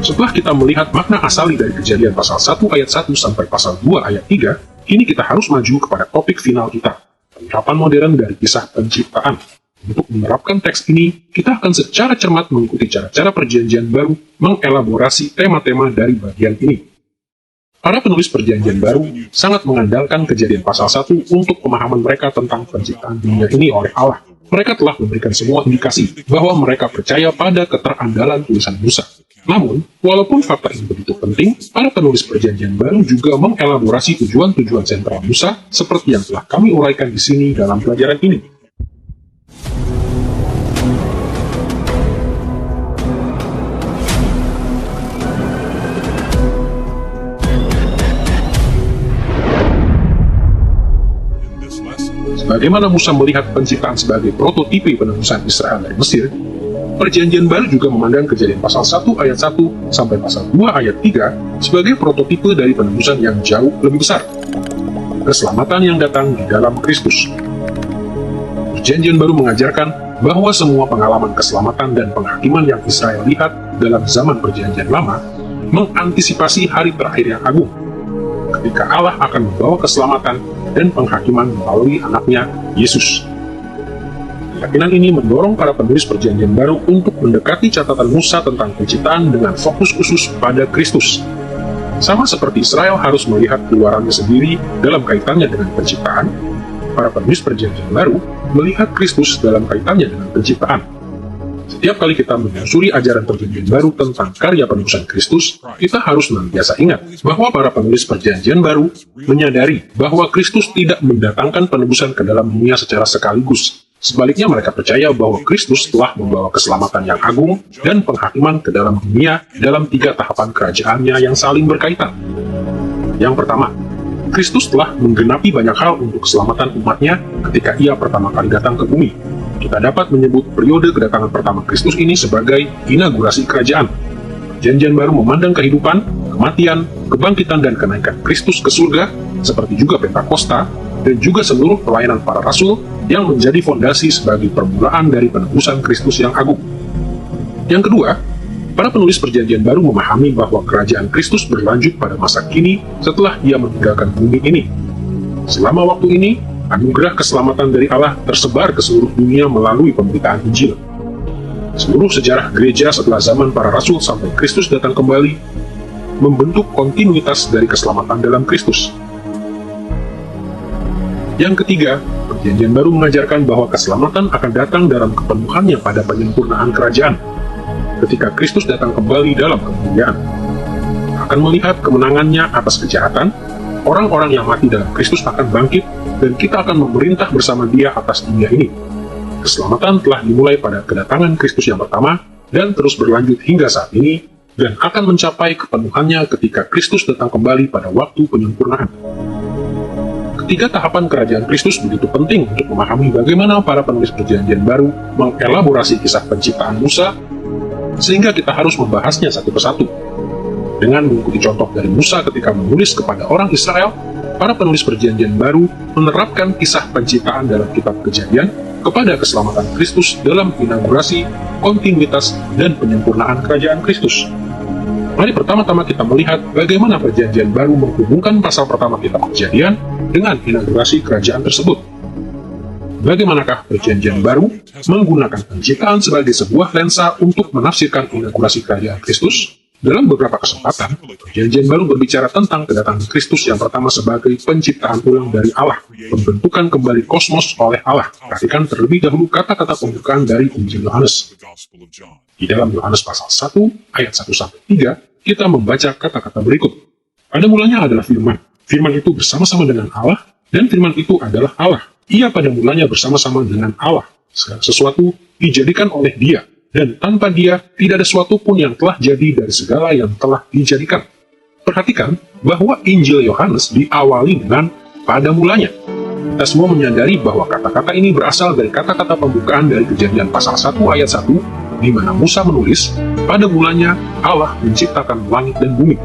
Setelah kita melihat makna asali dari Kejadian pasal 1 ayat 1 sampai pasal 2 ayat 3, kini kita harus maju kepada topik final kita, penerapan modern dari kisah penciptaan. Untuk menerapkan teks ini, kita akan secara cermat mengikuti cara-cara Perjanjian Baru mengelaborasi tema-tema dari bagian ini. Para penulis Perjanjian Baru sangat mengandalkan Kejadian pasal 1 untuk pemahaman mereka tentang penciptaan dunia ini oleh Allah. Mereka telah memberikan semua indikasi bahwa mereka percaya pada keterandalan tulisan Musa. Namun, walaupun fakta ini begitu penting, para penulis Perjanjian Baru juga mengelaborasi tujuan-tujuan sentral Musa seperti yang telah kami uraikan di sini dalam pelajaran ini. Bagaimana Musa melihat penciptaan sebagai prototipe penebusan Israel dari Mesir, Perjanjian Baru juga memandang Kejadian pasal 1 ayat 1 sampai pasal 2 ayat 3 sebagai prototipe dari penebusan yang jauh lebih besar, keselamatan yang datang di dalam Kristus. Perjanjian Baru mengajarkan bahwa semua pengalaman keselamatan dan penghakiman yang Israel lihat dalam zaman Perjanjian Lama mengantisipasi hari terakhir yang agung, ketika Allah akan membawa keselamatan dan penghakiman melalui anaknya, Yesus. Keyakinan ini mendorong para penulis Perjanjian Baru untuk mendekati catatan Musa tentang penciptaan dengan fokus khusus pada Kristus. Sama seperti Israel harus melihat keluarannya sendiri dalam kaitannya dengan penciptaan, para penulis Perjanjian Baru melihat Kristus dalam kaitannya dengan penciptaan. Setiap kali kita menyusuri ajaran Perjanjian Baru tentang karya penebusan Kristus, kita harus senantiasa ingat bahwa para penulis Perjanjian Baru menyadari bahwa Kristus tidak mendatangkan penebusan ke dalam dunia secara sekaligus. Sebaliknya, mereka percaya bahwa Kristus telah membawa keselamatan yang agung dan penghakiman ke dalam dunia dalam 3 tahapan kerajaannya yang saling berkaitan. Yang pertama, Kristus telah menggenapi banyak hal untuk keselamatan umatnya ketika ia pertama kali datang ke bumi. Kita dapat menyebut periode kedatangan pertama Kristus ini sebagai inaugurasi kerajaan. Perjanjian Baru memandang kehidupan, kematian, kebangkitan, dan kenaikan Kristus ke surga, seperti juga Pentakosta, dan juga seluruh pelayanan para rasul yang menjadi fondasi sebagai permulaan dari penebusan Kristus yang agung. Yang kedua, para penulis Perjanjian Baru memahami bahwa kerajaan Kristus berlanjut pada masa kini setelah ia meninggalkan bumi ini. Selama waktu ini, anugerah keselamatan dari Allah tersebar ke seluruh dunia melalui pemberitaan Injil. Seluruh sejarah gereja setelah zaman para rasul sampai Kristus datang kembali membentuk kontinuitas dari keselamatan dalam Kristus. Yang ketiga, Perjanjian Baru mengajarkan bahwa keselamatan akan datang dalam kepenuhannya pada penyempurnaan kerajaan. Ketika Kristus datang kembali dalam kemuliaan, akan melihat kemenangannya atas kejahatan, orang-orang yang mati dalam Kristus akan bangkit, dan kita akan memerintah bersama Dia atas dunia ini. Keselamatan telah dimulai pada kedatangan Kristus yang pertama, dan terus berlanjut hingga saat ini, dan akan mencapai kepenuhannya ketika Kristus datang kembali pada waktu penyempurnaan. Ketiga tahapan kerajaan Kristus begitu penting untuk memahami bagaimana para penulis Perjanjian Baru mengelaborasi kisah penciptaan Musa, sehingga kita harus membahasnya satu persatu. Dengan mengikuti contoh dari Musa ketika menulis kepada orang Israel, para penulis Perjanjian Baru menerapkan kisah penciptaan dalam kitab Kejadian kepada keselamatan Kristus dalam inaugurasi, kontinuitas, dan penyempurnaan kerajaan Kristus. Mari pertama-tama kita melihat bagaimana Perjanjian Baru menghubungkan pasal pertama kitab Kejadian dengan inaugurasi kerajaan tersebut. Bagaimanakah Perjanjian Baru menggunakan penciptaan sebagai sebuah lensa untuk menafsirkan inaugurasi kerajaan Kristus? Dalam beberapa kesempatan, Perjanjian Baru berbicara tentang kedatangan Kristus yang pertama sebagai penciptaan ulang dari Allah, pembentukan kembali kosmos oleh Allah. Perhatikan terlebih dahulu kata-kata pembukaan dari Injil Yohanes. Di dalam Yohanes pasal 1, ayat 1-3, kita membaca kata-kata berikut. Pada mulanya adalah firman. Firman itu bersama-sama dengan Allah, dan firman itu adalah Allah. Ia pada mulanya bersama-sama dengan Allah. Segala sesuatu dijadikan oleh Dia, dan tanpa Dia tidak ada sesuatu pun yang telah jadi dari segala yang telah dijadikan. Perhatikan bahwa Injil Yohanes diawali dengan pada mulanya. Kita semua menyadari bahwa kata-kata ini berasal dari kata-kata pembukaan dari Kejadian pasal 1 ayat 1, di mana Musa menulis, pada mulanya Allah menciptakan langit dan bumi.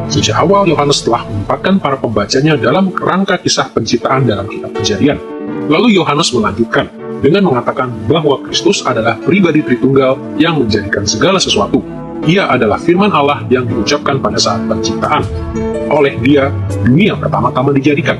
Sejak awal Yohanes telah menempatkan para pembacanya dalam kerangka kisah penciptaan dalam kitab Kejadian. Lalu Yohanes melanjutkan dengan mengatakan bahwa Kristus adalah pribadi Tritunggal yang menjadikan segala sesuatu. Ia adalah firman Allah yang diucapkan pada saat penciptaan. Oleh Dia, dunia pertama-tama dijadikan.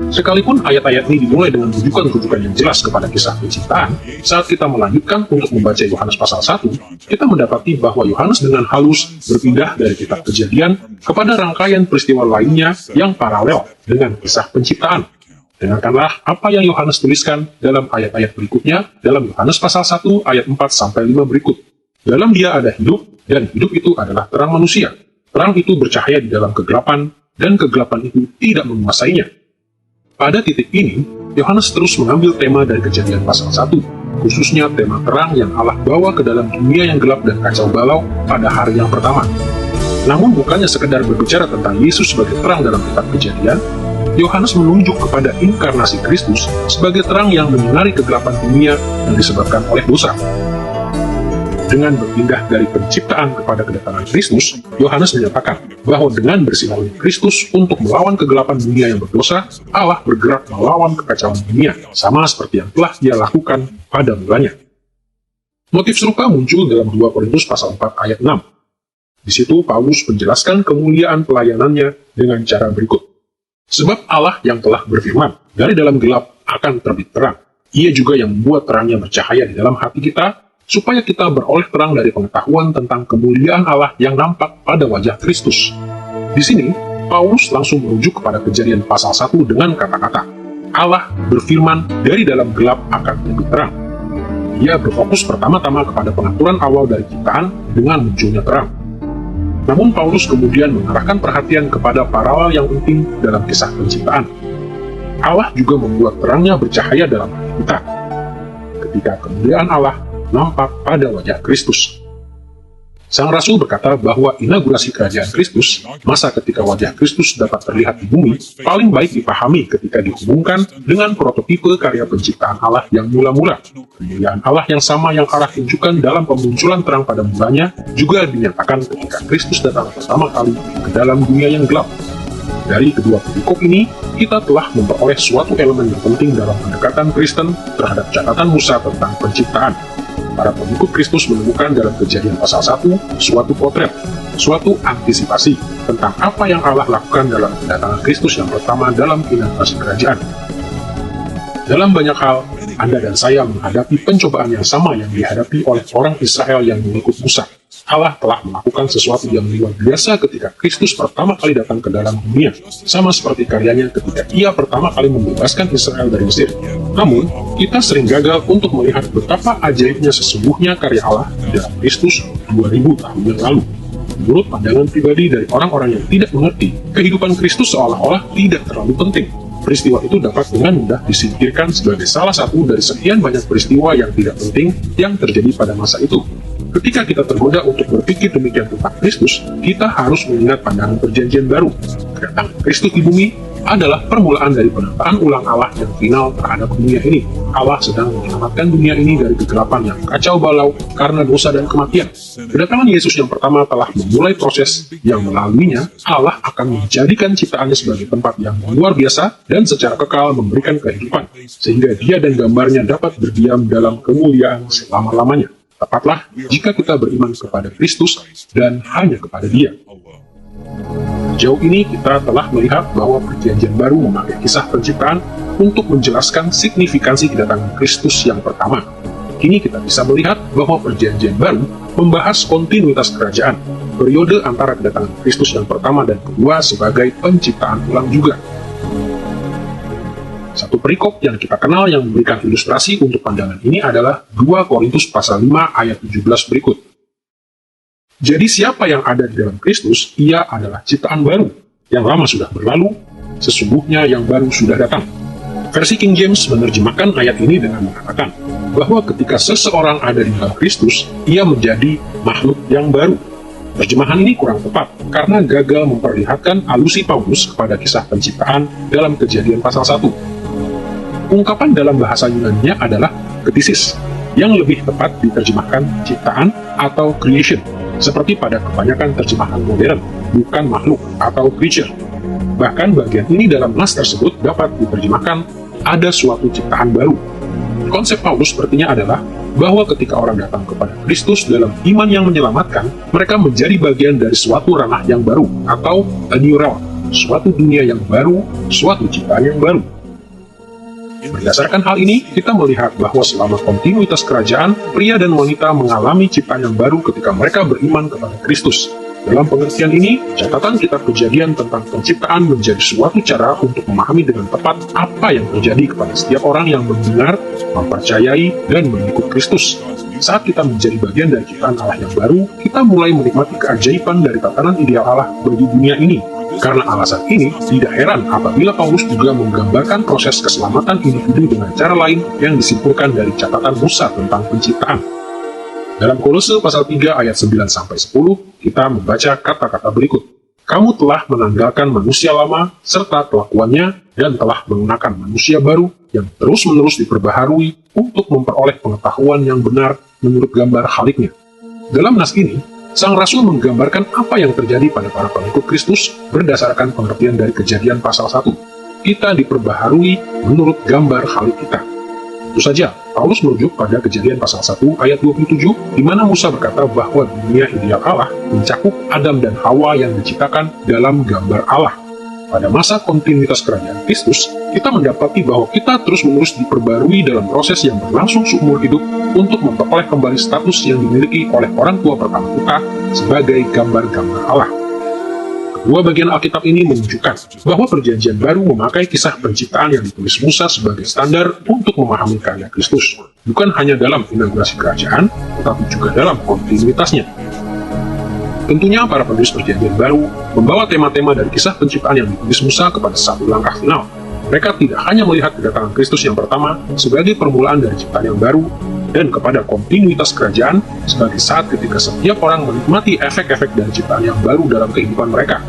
Sekalipun ayat-ayat ini dimulai dengan rujukan-rujukan yang jelas kepada kisah penciptaan, saat kita melanjutkan untuk membaca Yohanes pasal 1, kita mendapati bahwa Yohanes dengan halus berpindah dari kitab Kejadian kepada rangkaian peristiwa lainnya yang paralel dengan kisah penciptaan. Dengarkanlah apa yang Yohanes tuliskan dalam ayat-ayat berikutnya dalam Yohanes pasal 1 ayat 4-5 berikut. Dalam Dia ada hidup, dan hidup itu adalah terang manusia. Terang itu bercahaya di dalam kegelapan, dan kegelapan itu tidak menguasainya. Pada titik ini, Yohanes terus mengambil tema dari Kejadian pasal 1, khususnya tema terang yang Allah bawa ke dalam dunia yang gelap dan kacau balau pada hari yang pertama. Namun bukannya sekedar berbicara tentang Yesus sebagai terang dalam kitab Kejadian, Yohanes menunjuk kepada inkarnasi Kristus sebagai terang yang menyinari kegelapan dunia yang disebabkan oleh dosa. Dengan berpindah dari penciptaan kepada kedatangan Kristus, Yohanes menyatakan bahwa dengan bersinarnya Kristus untuk melawan kegelapan dunia yang berdosa, Allah bergerak melawan kekacauan dunia, sama seperti yang telah Dia lakukan pada mulanya. Motif serupa muncul dalam 2 Korintus pasal 4 ayat 6. Di situ Paulus menjelaskan kemuliaan pelayanannya dengan cara berikut. Sebab Allah yang telah berfirman, dari dalam gelap akan terbit terang. Ia juga yang membuat terangnya bercahaya di dalam hati kita, supaya kita beroleh terang dari pengetahuan tentang kemuliaan Allah yang nampak pada wajah Kristus. Di sini, Paulus langsung merujuk kepada Kejadian pasal 1 dengan kata-kata, Allah berfirman dari dalam gelap akan terbit terang. Ia berfokus pertama-tama kepada pengaturan awal dari ciptaan dengan munculnya terang. Namun Paulus kemudian mengarahkan perhatian kepada paralel yang penting dalam kisah penciptaan. Allah juga membuat terangnya bercahaya dalam hati kita. Ketika kemuliaan Allah nampak pada wajah Kristus. Sang Rasul berkata bahwa inaugurasi kerajaan Kristus, masa ketika wajah Kristus dapat terlihat di bumi, paling baik dipahami ketika dihubungkan dengan prototipe karya penciptaan Allah yang mula-mula. Kemuliaan Allah yang sama yang Allah tunjukkan dalam pemunculan terang pada mulanya, juga dinyatakan ketika Kristus datang pertama kali ke dalam dunia yang gelap. Dari kedua perikop ini, kita telah memperoleh suatu elemen yang penting dalam pendekatan Kristen terhadap catatan Musa tentang penciptaan. Para pengikut Kristus menemukan dalam Kejadian pasal 1 suatu potret, suatu antisipasi tentang apa yang Allah lakukan dalam kedatangan Kristus yang pertama dalam inaugurasi kerajaan. Dalam banyak hal, Anda dan saya menghadapi pencobaan yang sama yang dihadapi oleh orang Israel yang mengikut Musa. Allah telah melakukan sesuatu yang luar biasa ketika Kristus pertama kali datang ke dalam dunia, sama seperti karyanya ketika Ia pertama kali membebaskan Israel dari Mesir. Namun, kita sering gagal untuk melihat betapa ajaibnya sesungguhnya karya Allah di dalam Kristus 2000 tahun yang lalu. Menurut pandangan pribadi dari orang-orang yang tidak mengerti, kehidupan Kristus seolah-olah tidak terlalu penting. Peristiwa itu dapat dengan mudah disingkirkan sebagai salah satu dari sekian banyak peristiwa yang tidak penting yang terjadi pada masa itu. Ketika kita tergoda untuk berpikir demikian tentang Kristus, kita harus mengingat pandangan perjanjian baru. Kedatangan Kristus di bumi adalah permulaan dari penataan ulang Allah yang final terhadap dunia ini. Allah sedang menyelamatkan dunia ini dari kegelapan yang kacau balau karena dosa dan kematian. Kedatangan Yesus yang pertama telah memulai proses yang melaluinya Allah akan menjadikan ciptaannya sebagai tempat yang luar biasa dan secara kekal memberikan kehidupan, sehingga Dia dan gambarnya dapat berdiam dalam kemuliaan selama-lamanya. Tepatlah jika kita beriman kepada Kristus dan hanya kepada Dia. Sejauh ini kita telah melihat bahwa Perjanjian Baru memakai kisah penciptaan untuk menjelaskan signifikansi kedatangan Kristus yang pertama. Kini kita bisa melihat bahwa Perjanjian Baru membahas kontinuitas kerajaan, periode antara kedatangan Kristus yang pertama dan kedua sebagai penciptaan ulang juga. Satu perikop yang kita kenal yang memberikan ilustrasi untuk pandangan ini adalah 2 Korintus pasal 5 ayat 17 berikut. Jadi siapa yang ada di dalam Kristus, ia adalah ciptaan baru. Yang lama sudah berlalu, sesungguhnya yang baru sudah datang. Versi King James menerjemahkan ayat ini dengan mengatakan bahwa ketika seseorang ada di dalam Kristus, ia menjadi makhluk yang baru. Terjemahan ini kurang tepat karena gagal memperlihatkan alusi Paulus kepada kisah penciptaan dalam Kejadian pasal 1. Ungkapan dalam bahasa Yunani-nya adalah ktisis, yang lebih tepat diterjemahkan ciptaan atau creation, seperti pada kebanyakan terjemahan modern, bukan makhluk atau creature. Bahkan bagian ini dalam nas tersebut dapat diterjemahkan ada suatu ciptaan baru. Konsep Paulus sepertinya adalah bahwa ketika orang datang kepada Kristus dalam iman yang menyelamatkan, mereka menjadi bagian dari suatu ranah yang baru, atau a new realm, suatu dunia yang baru, suatu ciptaan yang baru. Berdasarkan hal ini, kita melihat bahwa selama kontinuitas kerajaan, pria dan wanita mengalami ciptaan yang baru ketika mereka beriman kepada Kristus. Dalam pengertian ini, catatan kitab Kejadian tentang penciptaan menjadi suatu cara untuk memahami dengan tepat apa yang terjadi kepada setiap orang yang mendengar, mempercayai, dan mengikut Kristus. Saat kita menjadi bagian dari ciptaan Allah yang baru, kita mulai menikmati keajaiban dari tatanan ideal Allah bagi dunia ini. Karena alasan ini, tidak heran apabila Paulus juga menggambarkan proses keselamatan individu dengan cara lain yang disimpulkan dari catatan Musa tentang penciptaan. Dalam Kolose pasal 3 ayat 9-10, kita membaca kata-kata berikut. Kamu telah menanggalkan manusia lama serta kelakuannya dan telah menggunakan manusia baru yang terus-menerus diperbaharui untuk memperoleh pengetahuan yang benar menurut gambar Khaliknya. Dalam nas ini, Sang Rasul menggambarkan apa yang terjadi pada para pengikut Kristus berdasarkan pengertian dari Kejadian pasal 1. Kita diperbaharui menurut gambar Khalik kita. Tentu saja, Paulus merujuk pada Kejadian pasal 1 ayat 27, di mana Musa berkata bahwa dunia ideal Allah mencakup Adam dan Hawa yang diciptakan dalam gambar Allah. Pada masa kontinuitas kerajaan Kristus, kita mendapati bahwa kita terus-menerus diperbarui dalam proses yang berlangsung seumur hidup untuk memperoleh kembali status yang dimiliki oleh orang tua pertama kita sebagai gambar-gambar Allah. Kedua bagian Alkitab ini menunjukkan bahwa Perjanjian Baru memakai kisah penciptaan yang ditulis Musa sebagai standar untuk memahami karya Kristus, bukan hanya dalam inaugurasi kerajaan, tetapi juga dalam kontinuitasnya. Tentunya para penulis Perjanjian Baru membawa tema-tema dari kisah penciptaan yang ditulis Musa kepada satu langkah final. Mereka tidak hanya melihat kedatangan Kristus yang pertama sebagai permulaan dari ciptaan yang baru, dan kepada kontinuitas kerajaan sebagai saat ketika setiap orang menikmati efek-efek dari ciptaan yang baru dalam kehidupan mereka.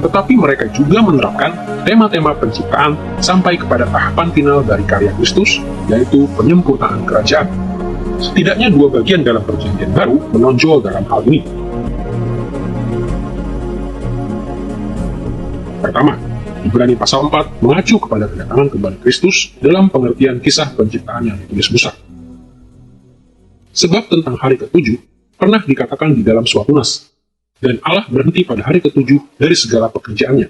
Tetapi mereka juga menerapkan tema-tema penciptaan sampai kepada tahapan final dari karya Kristus, yaitu penyempurnaan kerajaan. Setidaknya dua bagian dalam Perjanjian Baru menonjol dalam hal ini. Pertama, Ibrani pasal 4 mengacu kepada kedatangan kembali Kristus dalam pengertian kisah penciptaan yang ditulis Musa. Sebab tentang hari ke-7 pernah dikatakan di dalam suatu nas, dan Allah berhenti pada hari ke-7 dari segala pekerjaannya.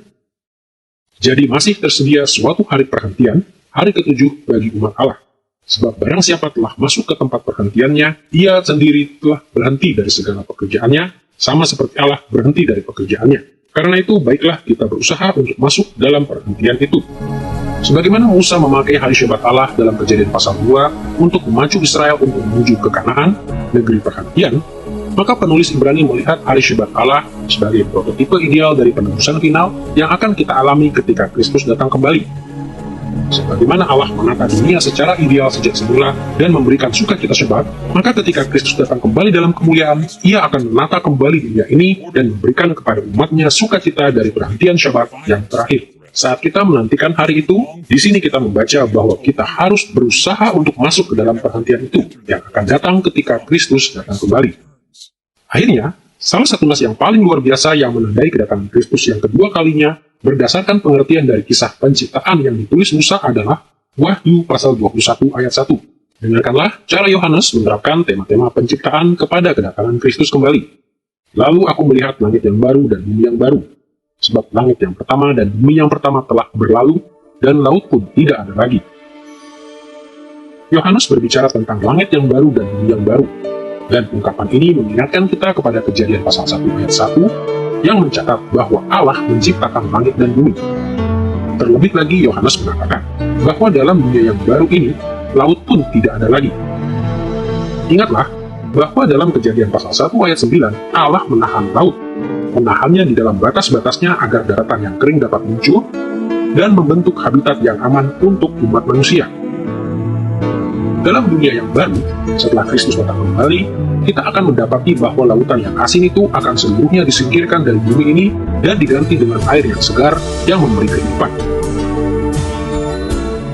Jadi masih tersedia suatu hari perhentian, hari ke-7 bagi umat Allah. Sebab barang siapa telah masuk ke tempat perhentiannya, ia sendiri telah berhenti dari segala pekerjaannya, sama seperti Allah berhenti dari pekerjaannya. Karena itu, baiklah kita berusaha untuk masuk dalam perhentian itu. Sebagaimana Musa memakai hari Syabat Allah dalam Kejadian pasal 2 untuk memacu Israel untuk menuju ke Kanaan, negeri perhentian, maka penulis Ibrani melihat hari Syabat Allah sebagai prototipe ideal dari penebusan final yang akan kita alami ketika Kristus datang kembali. Sebagaimana Allah menata dunia secara ideal sejak semula dan memberikan sukacita Syabat, maka ketika Kristus datang kembali dalam kemuliaan, Ia akan menata kembali dunia ini dan memberikan kepada umatnya sukacita dari perhentian Syabat yang terakhir. Saat kita menantikan hari itu, di sini kita membaca bahwa kita harus berusaha untuk masuk ke dalam perhentian itu yang akan datang ketika Kristus datang kembali. Akhirnya, salah satu nas yang paling luar biasa yang menandai kedatangan Kristus yang kedua kalinya berdasarkan pengertian dari kisah penciptaan yang ditulis Musa adalah Wahyu pasal 21 ayat 1. Dengarkanlah cara Yohanes menerapkan tema-tema penciptaan kepada kedatangan Kristus kembali. Lalu aku melihat langit yang baru dan bumi yang baru. Sebab langit yang pertama dan bumi yang pertama telah berlalu, dan laut pun tidak ada lagi. Yohanes berbicara tentang langit yang baru dan bumi yang baru, dan ungkapan ini mengingatkan kita kepada Kejadian pasal 1 ayat 1, yang mencatat bahwa Allah menciptakan langit dan bumi. Terlebih lagi Yohanes mengatakan bahwa dalam dunia yang baru ini, laut pun tidak ada lagi. Ingatlah bahwa dalam Kejadian pasal 1 ayat 9, Allah menahan laut, menahannya di dalam batas-batasnya agar daratan yang kering dapat muncul, dan membentuk habitat yang aman untuk umat manusia. Dalam dunia yang baru, setelah Kristus datang kembali, kita akan mendapati bahwa lautan yang asin itu akan seluruhnya disingkirkan dari bumi ini dan diganti dengan air yang segar yang memberi kehidupan.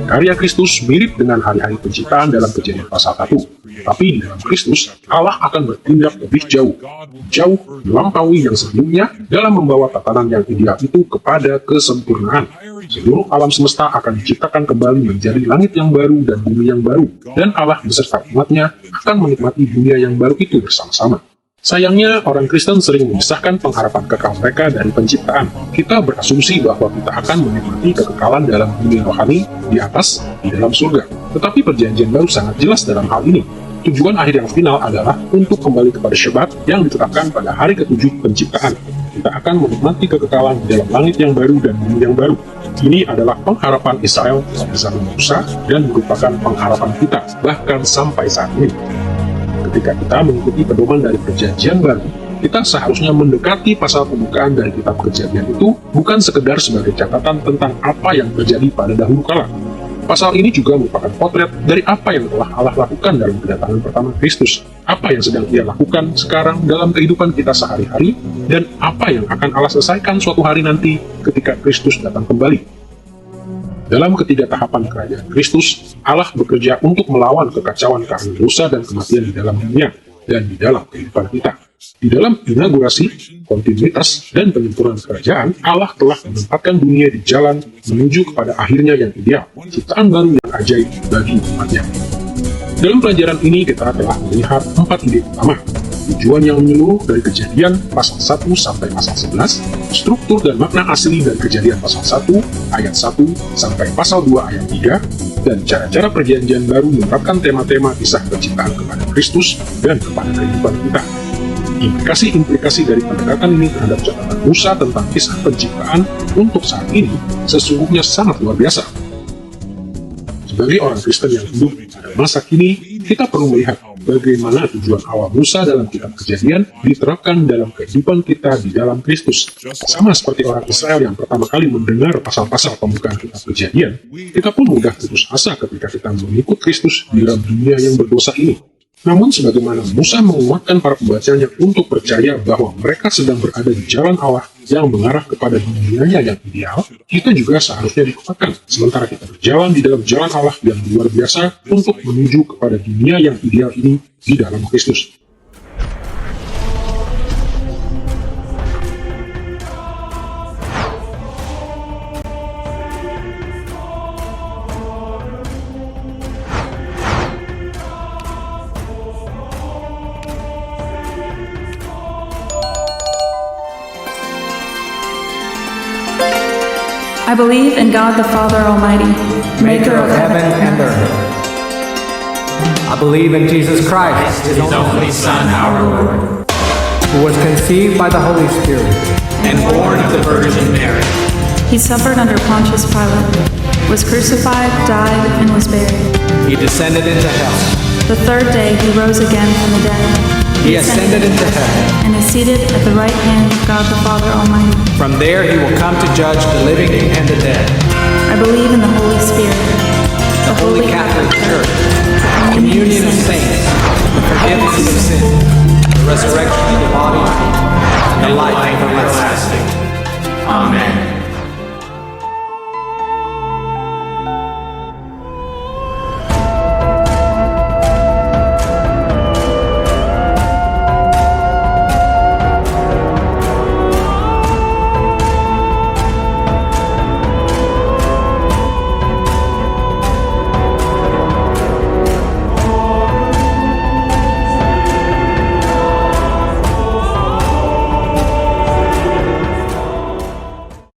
Karya Kristus mirip dengan hari-hari penciptaan dalam Kejadian pasal 1, Tapi di dalam Kristus, Allah akan bertindak lebih jauh melampaui yang sebelumnya dalam membawa tatanan yang ideal itu kepada kesempurnaan. Seluruh alam semesta akan diciptakan kembali menjadi langit yang baru dan bumi yang baru, dan Allah beserta umatnya akan menikmati dunia yang baru itu bersama-sama. Sayangnya, orang Kristen sering memisahkan pengharapan kekal mereka dari penciptaan. Kita berasumsi bahwa kita akan menikmati kekekalan dalam dunia rohani di atas, di dalam surga. Tetapi perjanjian baru sangat jelas dalam hal ini. Tujuan akhir yang final adalah untuk kembali kepada Syabat yang ditetapkan pada hari ke-7 penciptaan. Kita akan menikmati kekekalan di dalam langit yang baru dan bumi yang baru. Ini adalah pengharapan Israel pada zaman Musa dan merupakan pengharapan kita bahkan sampai saat ini. Ketika kita mengikuti pedoman dari perjanjian baru, kita seharusnya mendekati pasal pembukaan dari kitab Kejadian itu bukan sekedar sebagai catatan tentang apa yang terjadi pada dahulu kala. Pasal ini juga merupakan potret dari apa yang telah Allah lakukan dalam kedatangan pertama Kristus, apa yang sedang Ia lakukan sekarang dalam kehidupan kita sehari-hari, dan apa yang akan Allah selesaikan suatu hari nanti ketika Kristus datang kembali. Dalam ketiga tahapan kerajaan Kristus, Allah bekerja untuk melawan kekacauan karena dosa dan kematian di dalam dunia dan di dalam kehidupan kita. Di dalam inaugurasi, kontinuitas, dan penyempurnaan kerajaan, Allah telah menempatkan dunia di jalan menuju kepada akhirnya yang ideal, ciptaan baru yang ajaib bagi umatnya. Dalam pelajaran ini kita telah melihat 4 ide utama. Tujuan yang menyeluruh dari Kejadian pasal 1 sampai pasal 11, struktur dan makna asli dari Kejadian pasal 1 ayat 1 sampai pasal 2 ayat 3, dan cara-cara perjanjian baru menerapkan tema-tema kisah penciptaan kepada Kristus dan kepada kehidupan kita. Implikasi-implikasi dari pendekatan ini terhadap catatan Musa tentang kisah penciptaan untuk saat ini sesungguhnya sangat luar biasa. Sebagai orang Kristen yang hidup pada masa kini, kita perlu melihat bagaimana tujuan awal Musa dalam kitab Kejadian diterapkan dalam kehidupan kita di dalam Kristus. Sama seperti orang Israel yang pertama kali mendengar pasal-pasal pembukaan kitab Kejadian, kita pun mudah putus asa ketika kita mengikut Kristus di dalam dunia yang berdosa ini. Namun sebagaimana Musa menguatkan para pembacanya untuk percaya bahwa mereka sedang berada di jalan Allah yang mengarah kepada dunianya yang ideal, kita juga seharusnya dikuatkan sementara kita berjalan di dalam jalan Allah yang luar biasa untuk menuju kepada dunia yang ideal ini di dalam Kristus. I believe in God the Father Almighty, maker of heaven and earth. I believe in Jesus Christ, His only Son, our Lord, who was conceived by the Holy Spirit and born of the Virgin Mary. He suffered under Pontius Pilate, was crucified, died, and was buried. He descended into hell. The third day he rose again from the dead. He ascended into heaven and is seated at the right hand of God the Father Almighty. From there he will come to judge the living and the dead. I believe in the Holy Spirit, the Holy Catholic Church, the communion of saints, the forgiveness of sins, the resurrection of the body, and the life everlasting. Amen.